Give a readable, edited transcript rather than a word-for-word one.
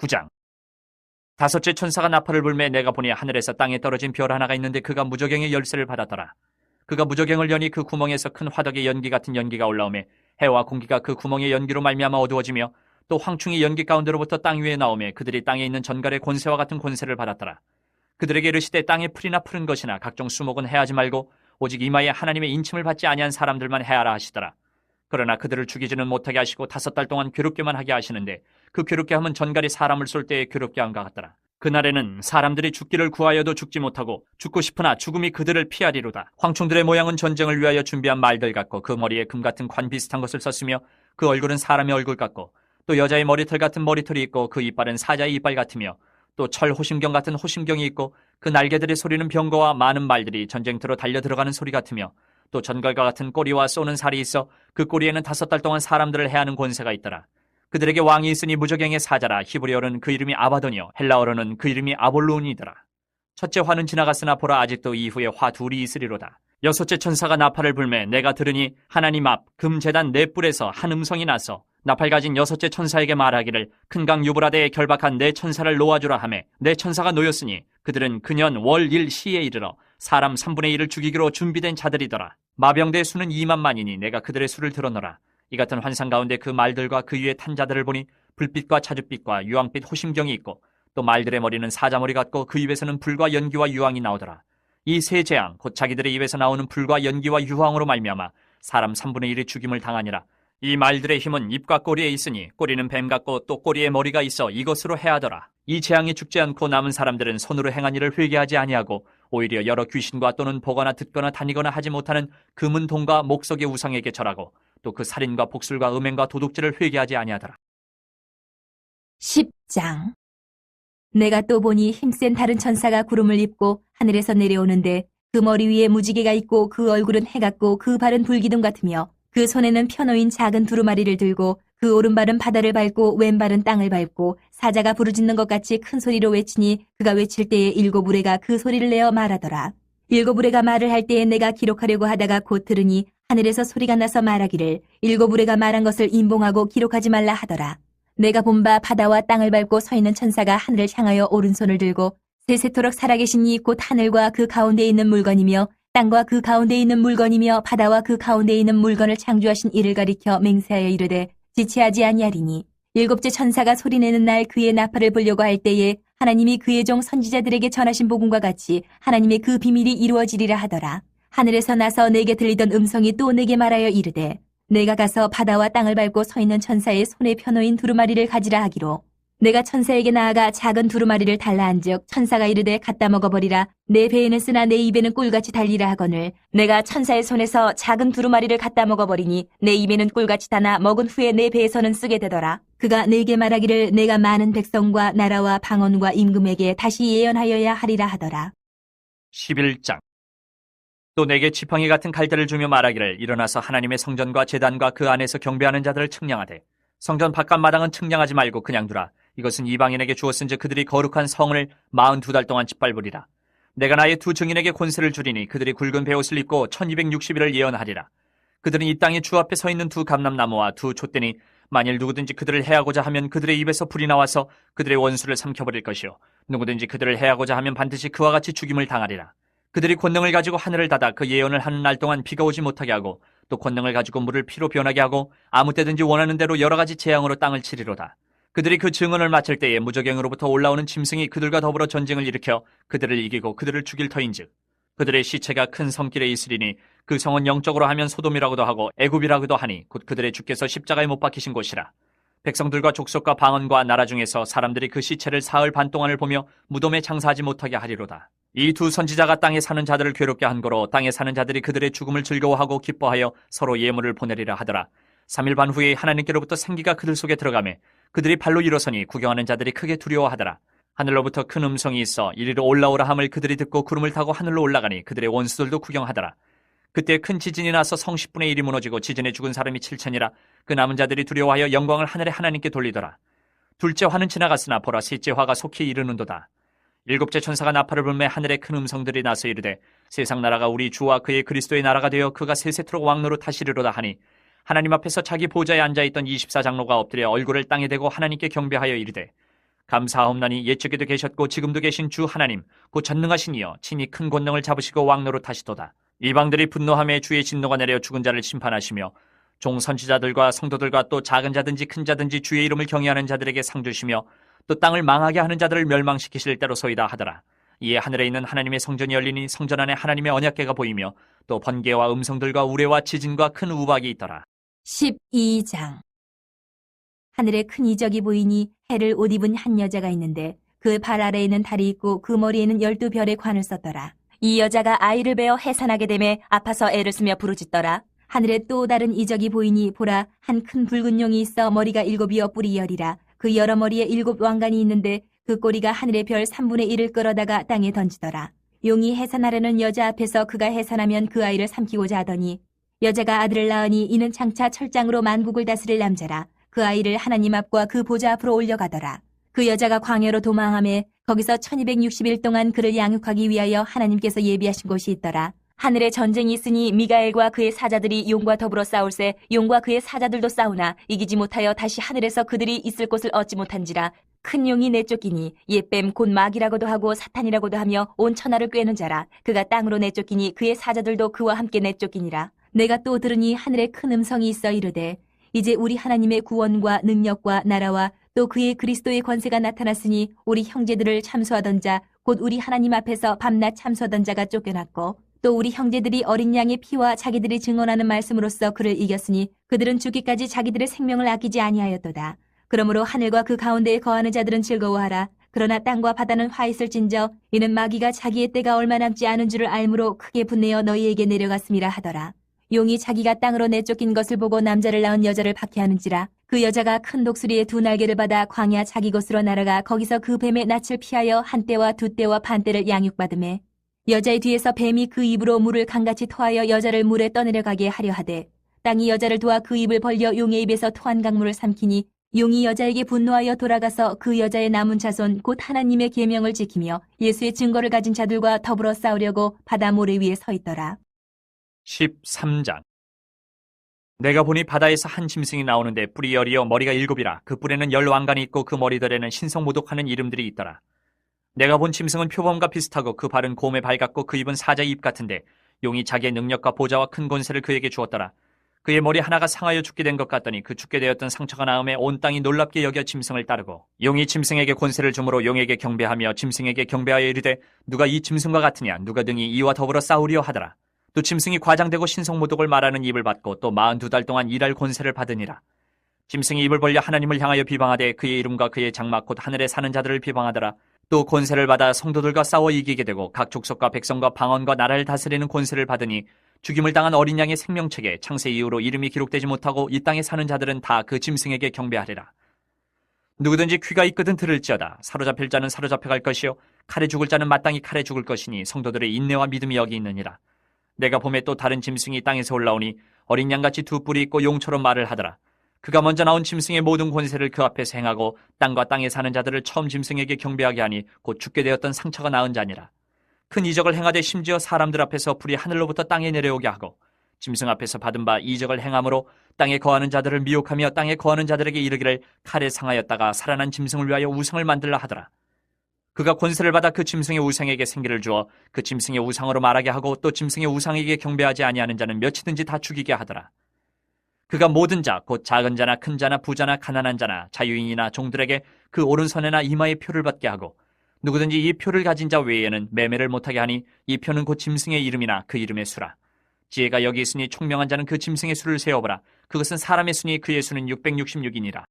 9장. 다섯째 천사가 나팔을 불매 내가 보니 하늘에서 땅에 떨어진 별 하나가 있는데 그가 무저갱의 열쇠를 받았더라. 그가 무저갱을 여니 그 구멍에서 큰 화덕의 연기 같은 연기가 올라오매 해와 공기가 그 구멍의 연기로 말미암아 어두워지며 또 황충이 연기 가운데로부터 땅 위에 나오매 그들이 땅에 있는 전갈의 권세와 같은 권세를 받았더라. 그들에게 이르시되 땅에 풀이나 푸른 것이나 각종 수목은 해하지 말고 오직 이마에 하나님의 인침을 받지 아니한 사람들만 해하라 하시더라. 그러나 그들을 죽이지는 못하게 하시고 5달 동안 괴롭게만 하게 하시는데 그 괴롭게 함은 전갈이 사람을 쏠 때에 괴롭게 함과 같더라. 그날에는 사람들이 죽기를 구하여도 죽지 못하고 죽고 싶으나 죽음이 그들을 피하리로다. 황충들의 모양은 전쟁을 위하여 준비한 말들 같고 그 머리에 금 같은 관 비슷한 것을 썼으며 그 얼굴은 사람의 얼굴 같고 또 여자의 머리털 같은 머리털이 있고 그 이빨은 사자의 이빨 같으며 또 철 호심경 같은 호심경이 있고 그 날개들의 소리는 병거와 많은 말들이 전쟁터로 달려 들어가는 소리 같으며 또 전갈과 같은 꼬리와 쏘는 살이 있어 그 꼬리에는 5달 동안 사람들을 해하는 권세가 있더라. 그들에게 왕이 있으니 무저갱의 사자라. 히브리어로는 그 이름이 아바돈이요 헬라어로는 그 이름이 아볼론이더라. 첫째 화는 지나갔으나 보라 아직도 이후에 화 둘이 있으리로다. 여섯째 천사가 나팔을 불매 내가 들으니 하나님 앞 금제단 네 뿔에서 한 음성이 나서 나팔 가진 여섯째 천사에게 말하기를 큰 강 유브라데에 결박한 네 천사를 놓아주라 하매 네 천사가 놓였으니 그들은 그년 월 일 시에 이르러 사람 3분의 1을 죽이기로 준비된 자들이더라. 마병대의 수는 2만만이니 내가 그들의 수를 들었노라. 이 같은 환상 가운데 그 말들과 그 위에 탄 자들을 보니 불빛과 자줏빛과 유황빛 호심경이 있고 또 말들의 머리는 사자머리 같고 그 입에서는 불과 연기와 유황이 나오더라. 이 세 재앙 곧 자기들의 입에서 나오는 불과 연기와 유황으로 말미암아 사람 3분의 1이 죽임을 당하니라. 이 말들의 힘은 입과 꼬리에 있으니 꼬리는 뱀 같고 또 꼬리에 머리가 있어 이것으로 해하더라. 이 재앙이 죽지 않고 남은 사람들은 손으로 행한 일을 회개하지 아니하고 오히려 여러 귀신과 또는 보거나 듣거나 다니거나 하지 못하는 금은 동과 목석의 우상에게 절하고 또 그 살인과 복술과 음행과 도둑질을 회개하지 아니하더라. 10장. 내가 또 보니 힘센 다른 천사가 구름을 입고 하늘에서 내려오는데 그 머리 위에 무지개가 있고 그 얼굴은 해 같고 그 발은 불기둥 같으며 그 손에는 펴놓인 작은 두루마리를 들고 그 오른발은 바다를 밟고 왼발은 땅을 밟고 사자가 부르짖는 것 같이 큰 소리로 외치니 그가 외칠 때에 7우레가 그 소리를 내어 말하더라. 7우레가 말을 할 때에 내가 기록하려고 하다가 곧 들으니 하늘에서 소리가 나서 말하기를 7우레가 말한 것을 인봉하고 기록하지 말라 하더라. 내가 본 바 바다와 땅을 밟고 서 있는 천사가 하늘을 향하여 오른손을 들고 세세토록 살아계신 이 곧 하늘과 그 가운데 있는 물건이며 땅과 그 가운데 있는 물건이며 바다와 그 가운데 있는 물건을 창조하신 이를 가리켜 맹세하여 이르되 지체하지 아니하리니 7째 천사가 소리내는 날 그의 나팔을 불려고 할 때에 하나님이 그의 종 선지자들에게 전하신 복음과 같이 하나님의 그 비밀이 이루어지리라 하더라. 하늘에서 나서 내게 들리던 음성이 또 내게 말하여 이르되 내가 가서 바다와 땅을 밟고 서 있는 천사의 손에 펴놓인 두루마리를 가지라 하기로 내가 천사에게 나아가 작은 두루마리를 달라 한즉 천사가 이르되 갖다 먹어버리라. 내 배에는 쓰나 내 입에는 꿀같이 달리라 하거늘 내가 천사의 손에서 작은 두루마리를 갖다 먹어버리니 내 입에는 꿀같이 다나 먹은 후에 내 배에서는 쓰게 되더라. 그가 내게 말하기를 내가 많은 백성과 나라와 방언과 임금에게 다시 예언하여야 하리라 하더라. 11장. 또 내게 지팡이 같은 갈대를 주며 말하기를 일어나서 하나님의 성전과 제단과 그 안에서 경배하는 자들을 측량하되 성전 바깥 마당은 측량하지 말고 그냥 두라. 이것은 이방인에게 주었은즉 그들이 거룩한 성을 42달 동안 짓밟으리라. 내가 나의 두 증인에게 권세를 주리니 그들이 굵은 베옷을 입고 1260일을 예언하리라. 그들은 이 땅에 주 앞에 서 있는 두 감람나무와 두 촛대니 만일 누구든지 그들을 해하고자 하면 그들의 입에서 불이 나와서 그들의 원수를 삼켜버릴 것이요 누구든지 그들을 해하고자 하면 반드시 그와 같이 죽임을 당하리라. 그들이 권능을 가지고 하늘을 닫아 그 예언을 하는 날 동안 비가 오지 못하게 하고 또 권능을 가지고 물을 피로 변하게 하고 아무 때든지 원하는 대로 여러 가지 재앙으로 땅을 치리로다. 그들이 그 증언을 마칠 때에 무저갱으로부터 올라오는 짐승이 그들과 더불어 전쟁을 일으켜 그들을 이기고 그들을 죽일 터인즉 그들의 시체가 큰 성길에 있으리니 그 성은 영적으로 하면 소돔이라고도 하고 애굽이라고도 하니 곧 그들의 주께서 십자가에 못 박히신 곳이라. 백성들과 족속과 방언과 나라 중에서 사람들이 그 시체를 사흘 반 동안을 보며 무덤에 장사하지 못하게 하리로다. 이 두 선지자가 땅에 사는 자들을 괴롭게 한 거로 땅에 사는 자들이 그들의 죽음을 즐거워하고 기뻐하여 서로 예물을 보내리라 하더라. 3일 반 후에 하나님께로부터 생기가 그들 속에 들어가매 그들이 발로 일어서니 구경하는 자들이 크게 두려워하더라. 하늘로부터 큰 음성이 있어 이리로 올라오라 함을 그들이 듣고 구름을 타고 하늘로 올라가니 그들의 원수들도 구경하더라. 그때 큰 지진이 나서 성 10분의 1이 무너지고 지진에 죽은 사람이 7천이라. 그 남은 자들이 두려워하여 영광을 하늘의 하나님께 돌리더라. 둘째 화는 지나갔으나 보라 셋째 화가 속히 이르는도다. 7째 천사가 나팔을 불매 하늘에 큰 음성들이 나서 이르되 세상 나라가 우리 주와 그의 그리스도의 나라가 되어 그가 세세토록 왕노로 타시리로다 하니 하나님 앞에서 자기 보좌에 앉아있던 24장로가 엎드려 얼굴을 땅에 대고 하나님께 경배하여 이르되 감사하옵나니 옛적에도 계셨고 지금도 계신 주 하나님 곧 전능하신 이여 친히 큰 권능을 잡으시고 왕노릇하시도다. 이방들이 분노하며 주의 진노가 내려 죽은 자를 심판하시며 종 선지자들과 성도들과 또 작은 자든지 큰 자든지 주의 이름을 경외하는 자들에게 상 주시며 또 땅을 망하게 하는 자들을 멸망시키실 때로소이다 하더라. 이에 하늘에 있는 하나님의 성전이 열리니 성전 안에 하나님의 언약궤가 보이며 또 번개와 음성들과 우레와 지진과 큰 우박이 있더라. 12장. 하늘에 큰 이적이 보이니 해를 옷 입은 한 여자가 있는데 그 발 아래에는 달이 있고 그 머리에는 12별의 관을 썼더라. 이 여자가 아이를 베어 해산하게 되매 아파서 애를 쓰며 부르짖더라. 하늘에 또 다른 이적이 보이니 보라 한 큰 붉은 용이 있어 머리가 7이여 뿔이 10이라. 그 여러 머리에 7 왕관이 있는데 그 꼬리가 하늘의 별 3분의 1을 끌어다가 땅에 던지더라. 용이 해산하려는 여자 앞에서 그가 해산하면 그 아이를 삼키고자 하더니 여자가 아들을 낳으니 이는 장차 철장으로 만국을 다스릴 남자라. 그 아이를 하나님 앞과 그 보좌 앞으로 올려가더라. 그 여자가 광야로 도망하며 거기서 1260일 동안 그를 양육하기 위하여 하나님께서 예비하신 곳이 있더라. 하늘에 전쟁이 있으니 미가엘과 그의 사자들이 용과 더불어 싸울세 용과 그의 사자들도 싸우나 이기지 못하여 다시 하늘에서 그들이 있을 곳을 얻지 못한지라. 큰 용이 내쫓기니 옛뱀 곧 마귀라고도 하고 사탄이라고도 하며 온 천하를 꿰는 자라. 그가 땅으로 내쫓기니 그의 사자들도 그와 함께 내쫓기니라. 내가 또 들으니 하늘에 큰 음성이 있어 이르되 이제 우리 하나님의 구원과 능력과 나라와 또 그의 그리스도의 권세가 나타났으니 우리 형제들을 참소하던 자 곧 우리 하나님 앞에서 밤낮 참소하던 자가 쫓겨났고 또 우리 형제들이 어린 양의 피와 자기들이 증언하는 말씀으로써 그를 이겼으니 그들은 죽기까지 자기들의 생명을 아끼지 아니하였도다. 그러므로 하늘과 그 가운데에 거하는 자들은 즐거워하라. 그러나 땅과 바다는 화 있을진저 이는 마귀가 자기의 때가 얼마 남지 않은 줄을 알므로 크게 분내어 너희에게 내려갔음이라 하더라. 용이 자기가 땅으로 내쫓긴 것을 보고 남자를 낳은 여자를 박해하는지라. 그 여자가 큰 독수리의 2 날개를 받아 광야 자기 곳으로 날아가 거기서 그 뱀의 낯을 피하여 한 때와 2 때와 반 때를 양육받으매 여자의 뒤에서 뱀이 그 입으로 물을 강같이 토하여 여자를 물에 떠내려가게 하려 하되 땅이 여자를 도와 그 입을 벌려 용의 입에서 토한 강물을 삼키니 용이 여자에게 분노하여 돌아가서 그 여자의 남은 자손 곧 하나님의 계명을 지키며 예수의 증거를 가진 자들과 더불어 싸우려고 바다 모래 위에 서 있더라. 13장. 내가 보니 바다에서 한 짐승이 나오는데 뿔이 10이요 머리가 7이라. 그 뿔에는 10 왕관이 있고 그 머리들에는 신성모독하는 이름들이 있더라. 내가 본 짐승은 표범과 비슷하고 그 발은 곰의 발 같고 그 입은 사자의 입 같은데 용이 자기의 능력과 보좌와 큰 권세를 그에게 주었더라. 그의 머리 하나가 상하여 죽게 된 것 같더니 그 죽게 되었던 상처가 나음에 온 땅이 놀랍게 여겨 짐승을 따르고 용이 짐승에게 권세를 주므로 용에게 경배하며 짐승에게 경배하여 이르되 누가 이 짐승과 같으냐 누가 등이 이와 더불어 싸우리요 하더라. 또 짐승이 과장되고 신성모독을 말하는 입을 받고 또 42달 동안 일할 권세를 받으니라. 짐승이 입을 벌려 하나님을 향하여 비방하되 그의 이름과 그의 장막 곧 하늘에 사는 자들을 비방하더라. 또 권세를 받아 성도들과 싸워 이기게 되고 각 족속과 백성과 방언과 나라를 다스리는 권세를 받으니 죽임을 당한 어린 양의 생명책에 창세 이후로 이름이 기록되지 못하고 이 땅에 사는 자들은 다 그 짐승에게 경배하리라. 누구든지 귀가 있거든 들을지어다. 사로잡힐 자는 사로잡혀갈 것이요 칼에 죽을 자는 마땅히 칼에 죽을 것이니 성도들의 인내와 믿음이 여기 있느니라. 내가 봄에 또 다른 짐승이 땅에서 올라오니 어린 양같이 2 뿔이 있고 용처럼 말을 하더라. 그가 먼저 나온 짐승의 모든 권세를 그 앞에서 행하고 땅과 땅에 사는 자들을 처음 짐승에게 경배하게 하니 곧 죽게 되었던 상처가 나은 자니라. 큰 이적을 행하되 심지어 사람들 앞에서 불이 하늘로부터 땅에 내려오게 하고 짐승 앞에서 받은 바 이적을 행함으로 땅에 거하는 자들을 미혹하며 땅에 거하는 자들에게 이르기를 칼에 상하였다가 살아난 짐승을 위하여 우상을 만들라 하더라. 그가 권세를 받아 그 짐승의 우상에게 생기를 주어 그 짐승의 우상으로 말하게 하고 또 짐승의 우상에게 경배하지 아니하는 자는 몇이든지 다 죽이게 하더라. 그가 모든 자 곧 작은 자나 큰 자나 부자나 가난한 자나 자유인이나 종들에게 그 오른손에나 이마에 표를 받게 하고 누구든지 이 표를 가진 자 외에는 매매를 못하게 하니 이 표는 곧 짐승의 이름이나 그 이름의 수라. 지혜가 여기 있으니 총명한 자는 그 짐승의 수를 세어보라. 그것은 사람의 수니 그의 수는 666이니라.